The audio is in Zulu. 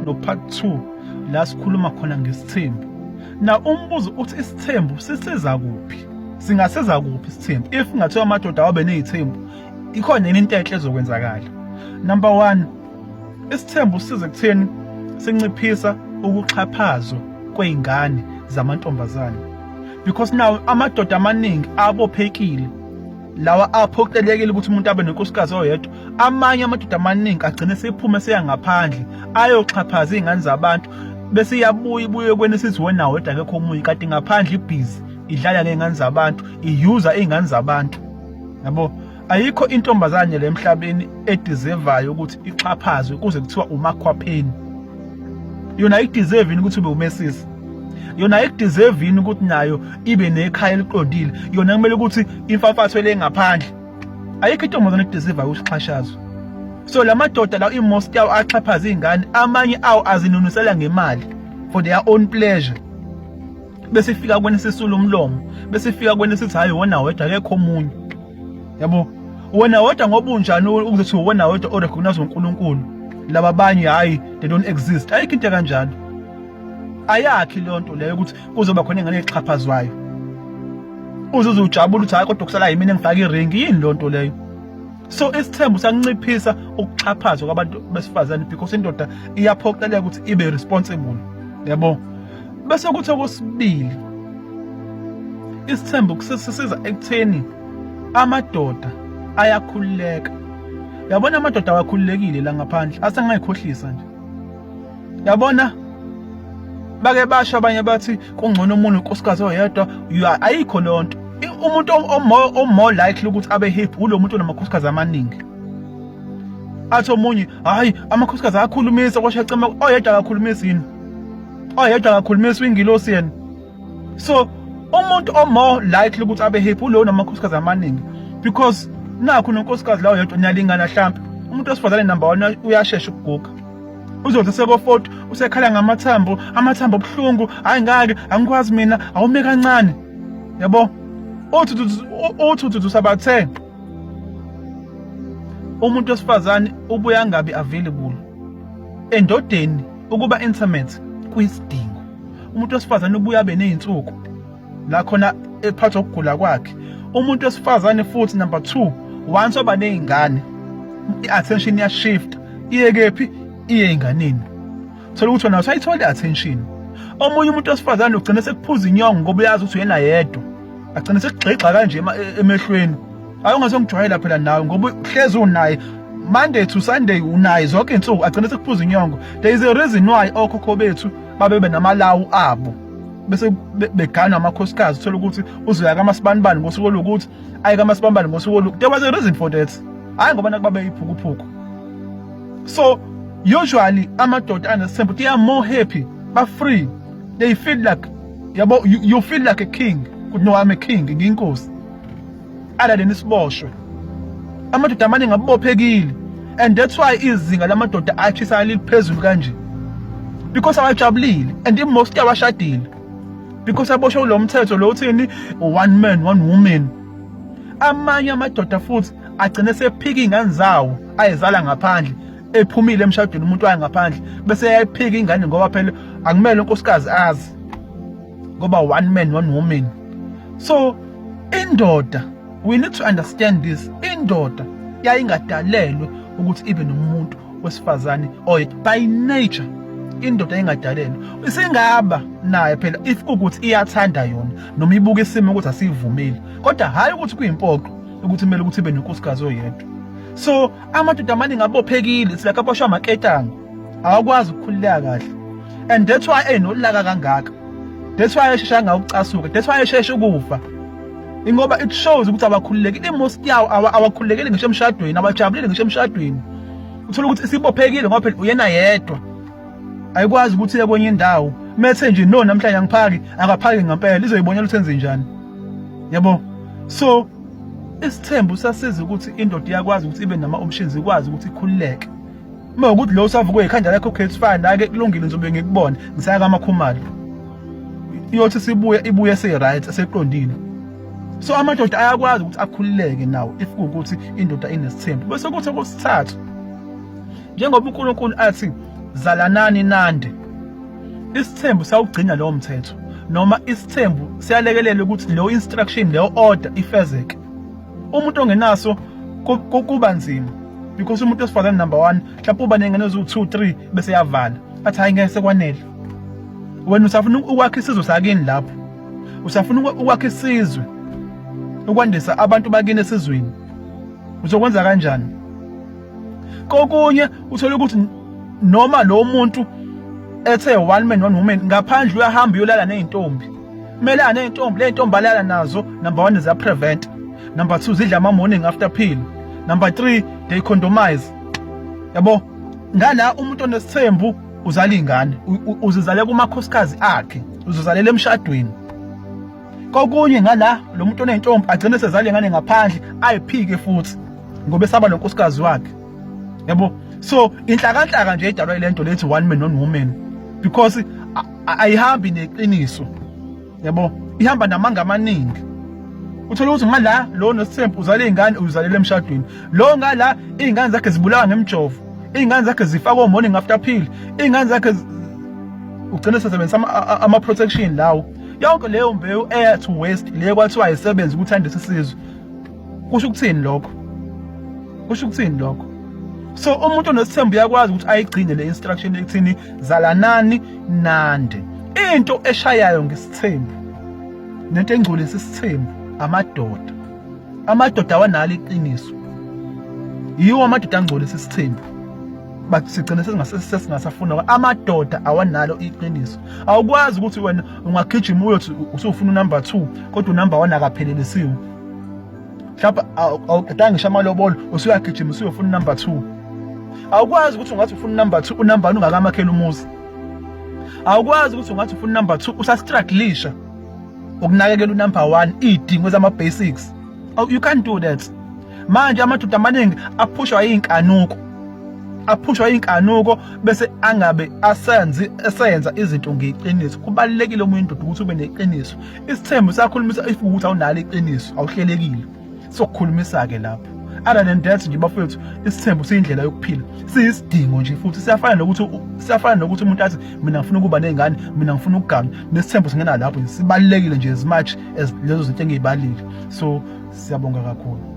no-part 2 la sikhuluma khona ngesithembu. Na umbuzo uthi isithembu sisiza kuphi? Singasiza kuphi isithembu? If ngathiwa amadoda awabe nezithembu, ikhona yini into enhle ezokwenzakala? Number 1, isithembu siza ekutheni sinciphisa ukuxhaphazwa kwezingane zamantombazane. Because now amadoda amaningi abophekile lawa aphoqelekile ukuthi umuntu abe nenkosikazi oyedwa. Amanye amadoda amaningi agcine sephuma seya ngaphandle ayoxhaphaza izingane zabantu bese iyabuye kwena sithi wena wedwa akekho omunye kanti ngaphandle ibhizi idlala ngezingane zabantu, iuser izingane zabantu. Yabo, ayikho intombazane le emhlabeni edeservayo ukuthi ixhaphazwe kuze kuthiwa umakhwapheni. Yona ayideserve ukuthi ube umesisi. Yona ayideserve ukuthi nayo ibe nekhaya eliqondile. Yona kumele ukuthi imfafatho le ngaphandle. Ayikho intombazane edeservayo ukuxhashazwa. So lamadoda la imost yawo axhaphaza izingane, amanye awo azinunisela ngemali for their own pleasure. Bese ifika kwena sisula umlomo, bese ifika kwena sithi hayi wona wedwa akekho omunye. Yabo, wena wedwa ngoba unjani ukuthi wona wedwa orecognize uNkulunkulu, laba abanye hayi they don't exist. Ayikho into kanjalo. Ayakhi le nto leyo ukuthi kuzoba khona ingane exhaphazwayo. Uzuzujabula uthi hayi kodwa kusala yimina engifaka iring, yini le nto leyo? So isithembu sanciphisa ukuxhaphazwa kwabantu besifazane because indoda iyaphoqeleka ukuthi ibe responsible. Yabo, bese kuthi okwesibili, isithembu kusisiza ekutheni amadoda ayakhululeka. Yabona amadoda awakhululekile la ngaphandle, asengayikhohlisa nje. Yabona bake basho abanye bathi kungcono umuntu unkosikazi oyedwa, ayikho le nto. Umuntu more likely ukuthi abe happy ulo muntu onamakhosikazi amaningi. Athi omunye hayi amakhosikazi ayakhulumisa kwashacema, oyedwa akakhulumisa yini? Oyedwa akakhulumisa ingilosi yena. So umuntu more likely ukuthi abe happy ulo onamakhosikazi amaningi because nakho nonkosikazi la oyedwa niyalingana mhlambe. Umuntu osifazane number 1 uyashesha ukuguga. Uzothi seko-40 usekhala ngamathambo, amathambo obuhlungu, hayi ngake angikwazi mina, awume kancane. Yabo, othi sabathe umuntu wesifazane ubuya ngabe available endodeni ukuba intimate kuyisidingo. Umuntu wesifazane ubuya abe nezinsuku la khona ephatha ukugula kwakhe. Umuntu wesifazane futhi number 2, once oba nezingane, i-attention ya shift iye kephi? Iye enganeni. Thola ukuthi wena usayithola attention. Omunye umuntu wesifazane ugcina sekuphuza inyongo ngoba uyazi ukuthi uyena yedwa. Agcina sekugxigxa kanje emehlweni. Ayongazongijwayela phela nawe ngoba uhlezi unaye Monday to Sunday unaye zonke insuku, agcina sekuphuza inyongo. There is a reason why okhokho bethu babebe namalawu abo. Bese begana amakhosikazi thola ukuthi uzoya kaMasibanibani ngosuku lokuthi ayi kaMasibanibani ngosuku lokuthi. There was a reason for that. Hayi ngoba nakubabe iphukuphuku. So usually amadoda anesithembu they are more happy, but free. They feel like yabo, you feel like a king. Kuthi no, I'm a king, ngiyinkosi. Other than isiboshwe. Amadoda amaningi abophekile, and that's why izinga lamadoda achisa liphezulu kanje. Because awajabulile and most abashadile. Because aboshwe lo mthetho lo uthini, one man one woman. Amanye amadoda futhi agcine sephika izingane zawo ayezala ngaphandle, ephumile emshadweni umuntu waye ngaphandle bese yayiphika ingane ngoba phela akumele unkosikazi azi ngoba one man one woman. So indoda, we need to understand this, indoda yayingadalelwe ukuthi ibe nomuntu wesifazane oyedwa by nature. Indoda ingadalelwe isingaba naye phela if ukuthi iyathanda yona noma ibuka isimo ukuthi asivumeli, kodwa hayi ukuthi kuyimpoqo ukuthi kumele ukuthi ibe nonkosikazi oyedwa. So amadoda amaningi abophekile, silaka aboshwa amaketanga, awakwazi ukukhululeka kahle, and that's why enolaka kangaka. That's why eshesha ngawucasuka, that's why eshesha ukufa. Ingoba it shows ukuthi abakhululekile. Most yawo awakhululekile ngisho emshadweni, abajabulile ngisho emshadweni. Uthola ukuthi isibophekile ngoba phela uyena yedwa. Ayikwazi ukuthi iye kwenye indawo. Methe nje no namhlanje angiphaki, akaphaki ngempela, izoyibonela ukuthi enze njani. Yabo. So isithembu sasiza ukuthi indoda iyakwazi ukuthi ibe nama options, ikwazi ukuthi ikhululeke. Uma ukuthi lo usavuka ekhanda lakho case fine, ake kulungile ngizobe ngikubona, ngisaya kaMakhumalo. Iyothi ibuye se right, seqondile. So amadoda ayakwazi ukuthi akhululeke nawo if ukuthi indoda inesithembu. Bese kuthi okusithathu, njengoba uNkulunkulu athi zalanani nande. Isithembu sawugcina lowo mthetho noma isithembu siyalekelela ukuthi leyo instruction leyo order ifezeke. Umuntu ongenaso kuba nzima because umuntu wesifazane number 1 mhlawumbe uba nengane eziwu 2 3 bese yavala athi hayi ngeke sekwanele. Wena usafuna ukwakha isizwe sakini lapho, usafuna ukwakha isizwe ukwandisa abantu bakini esizweni, uzokwenza kanjani? Kokunye uthola ukuthi noma lo muntu ethe one man one woman ngaphandle uyahamba uyolala nezintombi, kumele nezintombi, le ntombi alala nazo number 1 ziya prevent, number 2 zidla ama morning after pill, number 3 they condomize. Yabo, ngala umuntu onesithembu uzala ingane, uzizale kumakhosikazi akhe, uzozalela emshadweni. Kokunye ngala lo muntu onentombi agcine sezale ingane ngaphandle ayiphike futhi ngoba esaba lonkosikazi wakhe. Yabo, so inhlakanhlaka nje edalwa ilento lethi one man one woman because ayihambi neqiniso. Yabo, ihamba namanga amaningi. Uthola ukuthi ngala lo nesithembu uzale ingane uzalela emshadweni, lo ngala izingane zakhe zibulawa ngemjovo, izingane zakhe zifakwa morning after pill, izingane zakhe ugcina sesebenzisa ama protection lawo. Yonke leyo mbewu air to waste le kwathiwa ayisebenzi ukuthi andise isizwe. Kusho ukuthini lokho? Kusho ukuthini lokho? So umuntu onesithembu uyakwazi ukuthi ayigcine le instruction ekuthini zalanani nande. Into eshayayo ngesithembu nento engcolisa isithembu amadoda. Amadoda awanalo iqiniso. Yiwo amadoda angcolisa isithembu. Bathi sigcina sesingasafuna amadoda awanalo iqiniso. Awukwazi ukuthi wena ungagijima uyothi usufuna number 2 kodwa number 1 akaphelelisiwe. Mhlawumbe awuqedanga ngisho amalobolo usuyagijima usuyofuna number 2. Awukwazi ukuthi ungathi ufuna number 2 unumber 1 ungakamakhela umuzi. Awukwazi ukuthi ungathi ufuna number 2 usastrugglisha ukunakekela unumber 1 idingo zama basics. You can't do that. Manje amadoda amaningi aphushwa yinkanuko. Aphushwa inkanuko bese angabe esenza izinto ngeqiniso. Kubalekile umuntu ukuthi ube neqiniso. Isithembu sakhulumisa if ukuthi awunalo iqiniso, awuhlelekile. Sokukhulumisa ke lapho. Other than that nje bafethu isithembu siyindlela yokuphila. Siyisidingo nje futhi siyafana nokuthi umuntu athi mina ngifuna ukuba nezingane, mina ngifuna ukugana. Nesithembu singena lapho sibalekile nje as much as lezo zinto engizibalile. So siyabonga kakhulu.